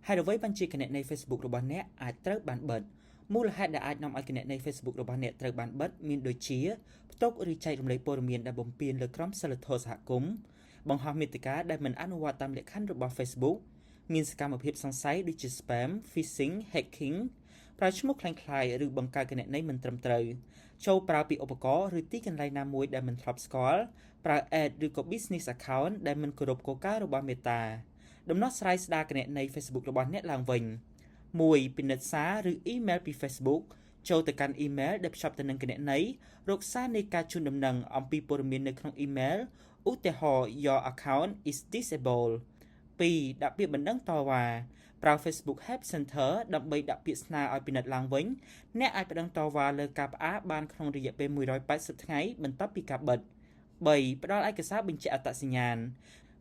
ហើយអ្វីបានជាគណនី Facebook របស់អ្នកអាចត្រូវបានបិទមូលហេតុដែលអាចនាំឲ្យគណនី Facebook របស់អ្នកត្រូវបានបិទមានដូចជាផ្ទុកឬចែករំលែកព័ត៌មានដែលបំពានលើក្រមសីលធម៌សហគមន៍បង្ហោះមាតិកាដែលមិនអនុវត្តតាមលក្ខខណ្ឌរបស់ Facebook មានសកម្មភាពសង្ស័យដូចជា spam, phishing, hacking ប្រើឈ្មោះคล้ายៗឬបង្កើតគណនីមិនត្រឹមត្រូវចូលប្រើពីឧបករណ៍ឬទីកន្លែងណាមួយដែលមិនធ្លាប់ស្គាល់ប្រើ ad ឬក៏ business account ដែលមិនគោរពគោលការណ៍របស់ Meta ដំណោះស្រាយស្ដារគណនី Facebook របស់អ្នកឡើងវិញ 1. ពិនិត្យសារឬ email ពី Facebook ចូលទៅកាន់ email ដែលភ្ជាប់ទៅនឹងគណនីរកសារនៃការជូនដំណឹងអំពីព័ត៌មាននៅក្នុង email ឧទាហរណ៍ Your account is disabled 2. ដាក់ពាក្យបណ្ដឹងតវ៉ាប្រើ Facebook Help Center ដើម្បីដាក់ពាក្យស្នើឲ្យពិនិត្យឡើងវិញអ្នកអាចបណ្ដឹងតវ៉ាលើការផ្អាកបានក្នុងរយៈពេល180ថ្ងៃបន្ទាប់ពីការបិទ 3. ផ្ដល់ឯកសារបញ្ជាក់អត្តសញ្ញាណ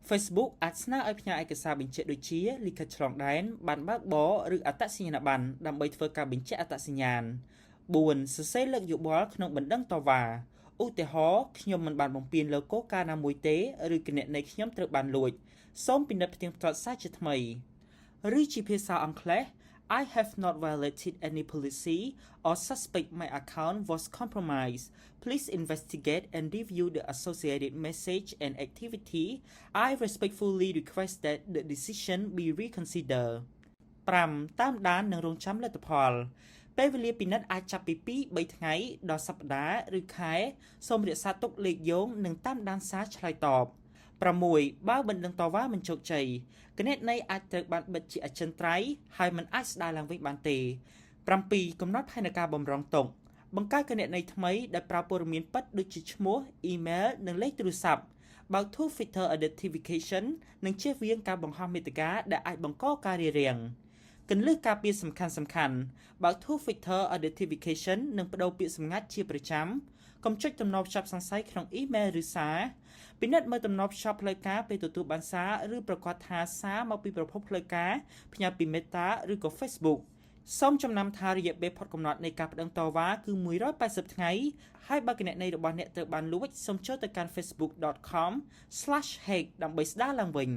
Facebook អាចស្នើឲ្យផ្ញើឯកសារបញ្ជាក់ដូចជាលិខិតឆ្លងដែនបានបើកបរឬអត្តសញ្ញាណប័ណ្ណដើម្បីធ្វើការបញ្ជាក់អត្តសញ្ញាណ 4. សរសេរលើកយោបល់ក្នុងបណ្ដឹងតវ៉ាឧទាហរណ៍ខ្ញុំមិនបានបំពានលើគោលការណ៍ណាមួយទេឬគណនីខ្ញុំត្រូវបានលួចសូមពិនិត្យផ្ទៀងផ្ទាត់សារជាថ្មីឬជាភាសាអង់គ្លេស I have not violated any policy or suspect my account was compromised. Please investigate and review the associated message and activity. I respectfully request that the decision be reconsidered. 5. តាមដាននិងរងចាំលទ្ធផលពេលវេលាពិនិត្យអាចចាប់ពី2-3ថ្ងៃដល់សប្តាហ៍ឬខែសូមរក្សាទុកលេខយោងនិងតាមដានសារឆ្លើយតប 6. បើបណ្ដឹងតវ៉ាមិនជោគជ័យគណនីអាចត្រូវបានបិទជាអចិន្ត្រៃយ៍ហើយមិនអាចស្ដារឡើងវិញបានទេ 7. កំណត់ផែនការបម្រុងទុកបង្កើតគណនីថ្មីដែលប្រើព័ត៌មានពិតដូចជាឈ្មោះ email និងលេខទូរស័ព្ទបើក Two-Factor Authentication និងជៀសវាងការបង្ហោះមាតិកាដែលអាចបង្កការរារាំងគន្លឹះការពារសំខាន់ៗបើក Two-Factor Authentication និងបដូរពាក្យសម្ងាត់ជាប្រចាំកុំចុចទំនប់ចាប់សង្ស័យក្នុង email ឬសារពិនិត្យមើលទំនប់ចាប់ផ្លូវការពេលទទួលបានសារឬប្រកាសថាសារមកពីប្រភពផ្លូវការផ្ញើពី Meta ឬក៏ Facebook សូមចំណាំថារយៈពេលផុតកំណត់នៃការប្តឹងតវ៉ាគឺ180ថ្ងៃហើយបើគណនីរបស់អ្នកត្រូវបានលួចសូមចូលទៅកាន់ facebook.com/hack ដើម្បីស្ដារឡើងវិញ